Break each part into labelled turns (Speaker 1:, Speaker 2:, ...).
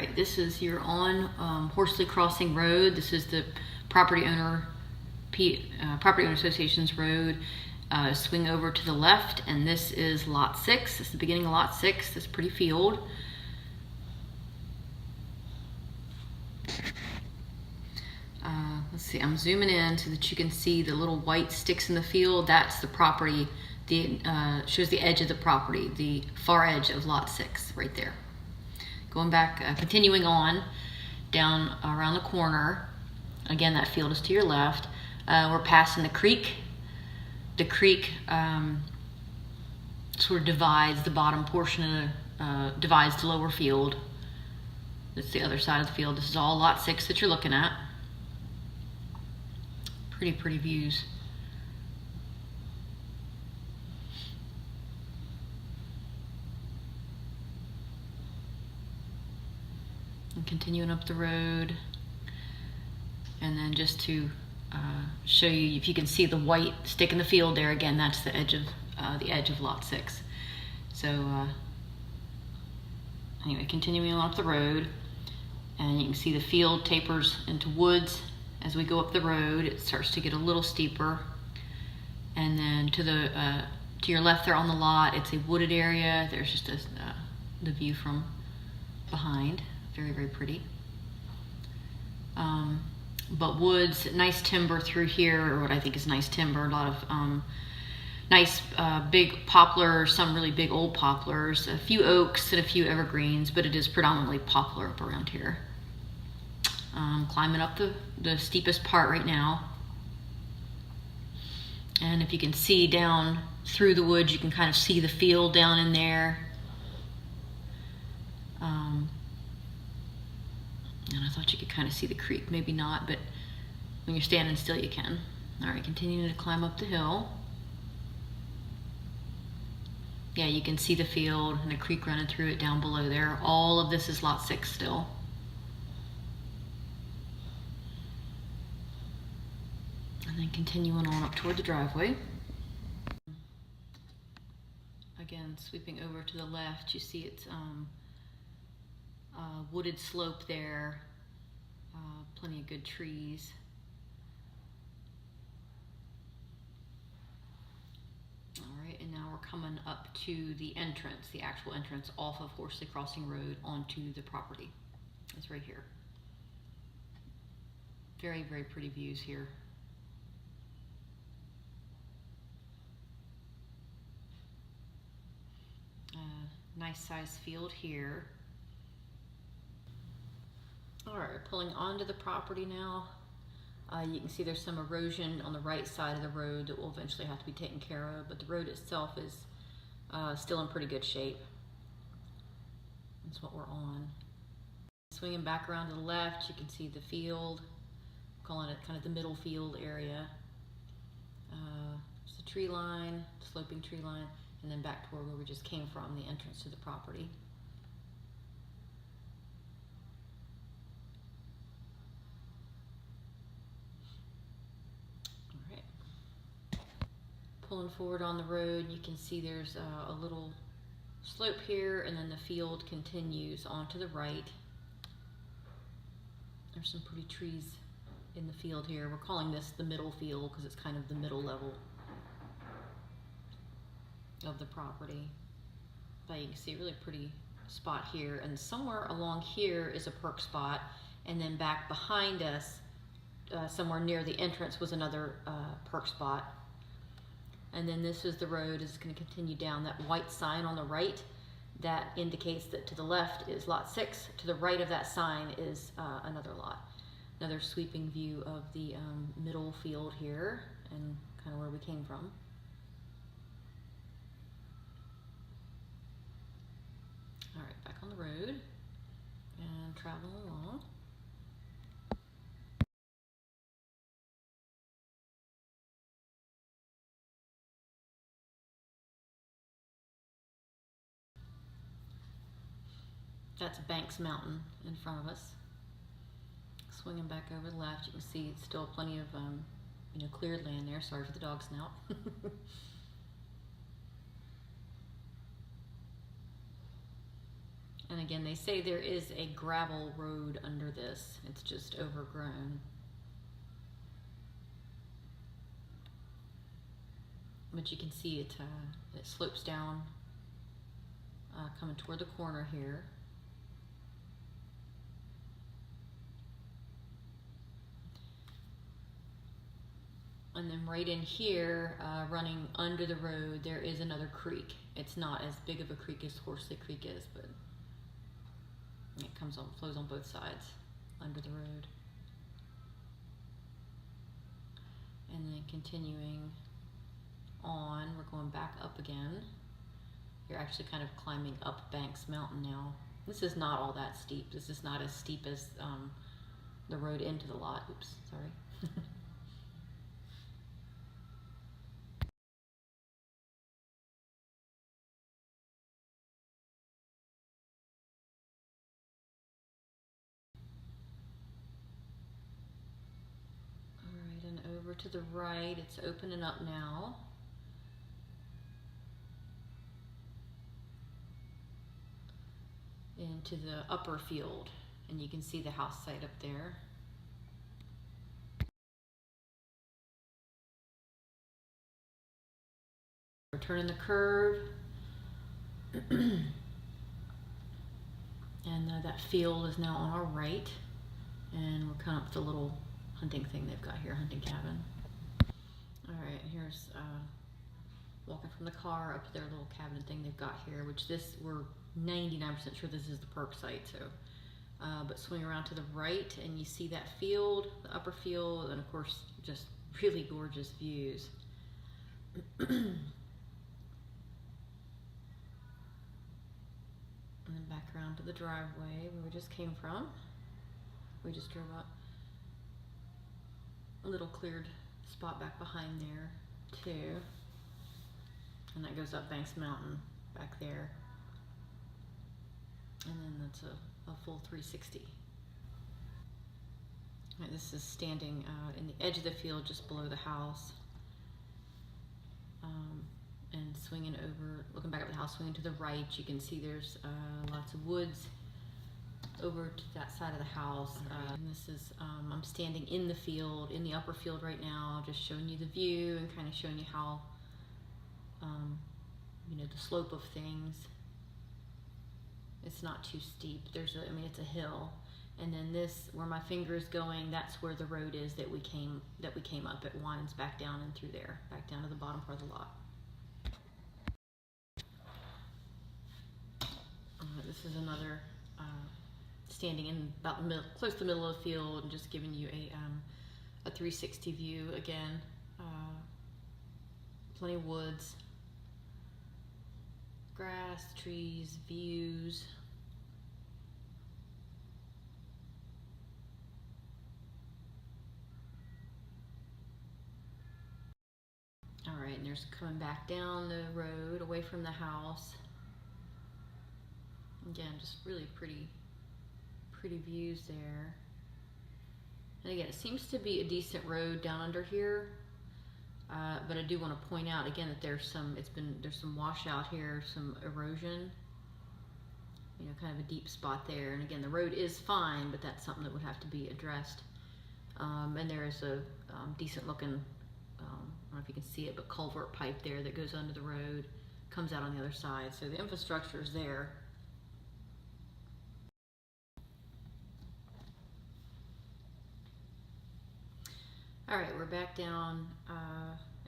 Speaker 1: right, this is you're on Horsley Crossing Road. This is the property owner association's road. Swing over to the left, and this is lot 6. This is the beginning of lot 6. This pretty field. Let's see, I'm zooming in so that you can see the little white sticks in the field. That's the property. Shows the edge of the property, the far edge of lot 6 right there. Going back, continuing on down around the corner. Again, that field is to your left. We're passing the creek. The creek sort of divides the bottom portion of divides the lower field. That's the other side of the field. This is all lot 6 that you're looking at. Pretty views. And continuing up the road, and then just to show you, if you can see the white stick in the field there, again, that's the edge of lot 6. So anyway, continuing on up the road, and you can see the field tapers into woods. As we go up the road, it starts to get a little steeper, and then to your left there on the lot, it's a wooded area. There's just the view from behind. Very pretty. But woods, nice timber through here, or what I think is nice timber. A lot of nice big poplars, some really big old poplars, a few oaks and a few evergreens, but it is predominantly poplar up around here. Climbing up the steepest part right now. And if you can see down through the woods, you can kind of see the field down in there. And I thought you could kind of see the creek, maybe not, but when you're standing still you can. All right, continuing to climb up the hill. Yeah, you can see the field and the creek running through it down below there. All of this is lot 6 still. And then continuing on up toward the driveway. Again, sweeping over to the left, you see it's wooded slope there, plenty of good trees. All right, and now we're coming up to the entrance, the actual entrance off of Horsley Crossing Road onto the property. It's right here. Very pretty views here. Nice size field here. All right, pulling onto the property now. You can see there's some erosion on the right side of the road that will eventually have to be taken care of, but the road itself is still in pretty good shape. That's what we're on. Swinging back around to the left, you can see the field, calling it kind of the middle field area. There's a tree line, sloping tree line, and then back toward where we just came from, the entrance to the property. All right. Pulling forward on the road, you can see there's a little slope here, and then the field continues on to the right. There's some pretty trees in the field here. We're calling this the middle field because it's kind of the middle level of the property. But you can see a really pretty spot here, and somewhere along here is a perk spot, and then back behind us, somewhere near the entrance, was another perk spot. And then this is the road. It's going to continue down. That white sign on the right, that indicates that to the left is lot 6. To the right of that sign is another lot. Another sweeping view of the middle field here, and kind of where we came from. All right, back on the road and traveling along. That's Banks Mountain in front of us. Swinging back over the left, you can see it's still plenty of cleared land there. Sorry for the dog snout. And again, they say there is a gravel road under this. It's just overgrown. But you can see it, it slopes down, coming toward the corner here. And then right in here, running under the road, there is another creek. It's not as big of a creek as Horsley Creek is, but it flows on both sides under the road. And then continuing on, we're going back up again. You're actually kind of climbing up Banks Mountain now. This is not all that steep. This is not as steep as the road into the lot. Oops, sorry. Over to the right, it's opening up now. Into the upper field, and you can see the house site up there. We're turning the curve, and that field is now on our right, and we're coming up with the little hunting thing they've got here, hunting cabin. All right, here's walking from the car up to their little cabin thing they've got here, which we're 99% sure this is the perk site. So, but swing around to the right and you see that field, the upper field, and of course, just really gorgeous views. And then back around to the driveway where we just came from. We just drove up. A little cleared spot back behind there too, and that goes up Banks Mountain back there, and then that's a full 360. Right, this is standing in the edge of the field just below the house, and swinging over, looking back at the house, swinging to the right, you can see there's lots of woods over to that side of the house. And this is, I'm standing in the field, in the upper field right now, just showing you the view and kind of showing you how, you know, the slope of things. It's not too steep. I mean, it's a hill. And then this, where my finger is going, that's where the road is that we came up. It winds back down and through there, back down to the bottom part of the lot. This is another, standing in about the middle, close to the middle of the field, and just giving you a 360 view again. Plenty of woods, grass, trees, views. All right, and there's coming back down the road away from the house. Again, just really pretty views there. And again, it seems to be a decent road down under here, but I do want to point out again that there's some washout here, some erosion, you know, kind of a deep spot there. And again, the road is fine, but that's something that would have to be addressed. And there is a decent looking, I don't know if you can see it, but culvert pipe there that goes under the road, comes out on the other side. So the infrastructure is there. All right, we're back down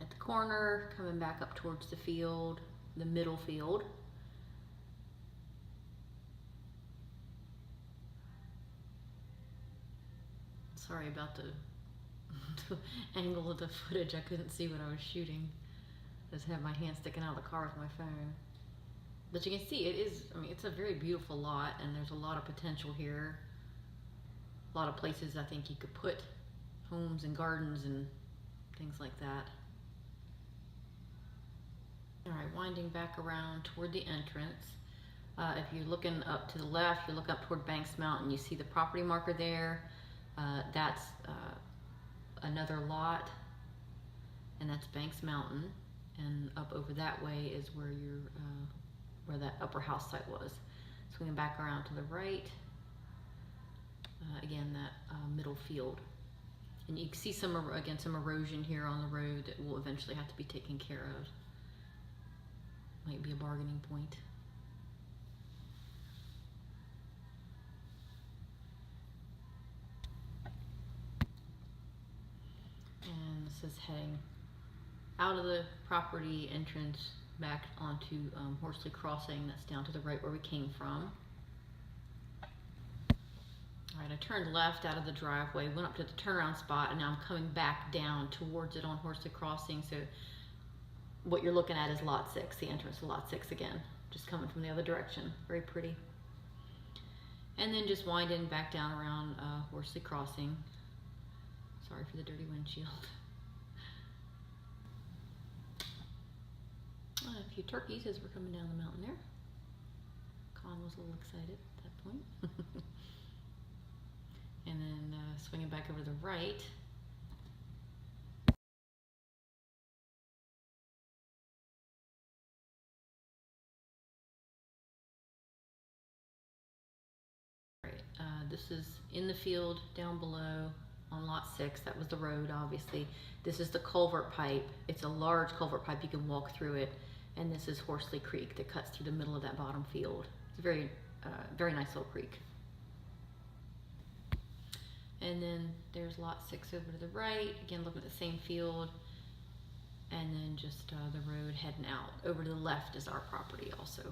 Speaker 1: at the corner, coming back up towards the field, the middle field. Sorry about the angle of the footage. I couldn't see what I was shooting. I just had my hand sticking out of the car with my phone. But you can see it is, I mean, it's a very beautiful lot, and there's a lot of potential here. A lot of places I think you could put homes and gardens and things like that. All right, winding back around toward the entrance. If you're looking up to the left, you look up toward Banks Mountain, you see the property marker there. That's another lot, and that's Banks Mountain. And up over that way is where where that upper house site was. So swinging back around to the right. Again, that middle field. And you can see some erosion here on the road that will eventually have to be taken care of. Might be a bargaining point. And this is heading out of the property entrance back onto Horsley Crossing. That's down to the right where we came from. All right, I turned left out of the driveway, went up to the turnaround spot, and now I'm coming back down towards it on Horsley Crossing. So what you're looking at is Lot 6, the entrance to Lot 6 again, just coming from the other direction. Very pretty. And then just winding back down around Horsley Crossing. Sorry for the dirty windshield. A few turkeys as we're coming down the mountain there. Con was a little excited at that point. And then swinging back over to the right. Right, this is in the field down below on Lot 6. That was the road, obviously. This is the culvert pipe. It's a large culvert pipe. You can walk through it. And this is Horsley Creek that cuts through the middle of that bottom field. It's a very, very nice little creek. And then there's Lot 6 over to the right. Again, looking at the same field. And then just the road heading out. Over to the left is our property also.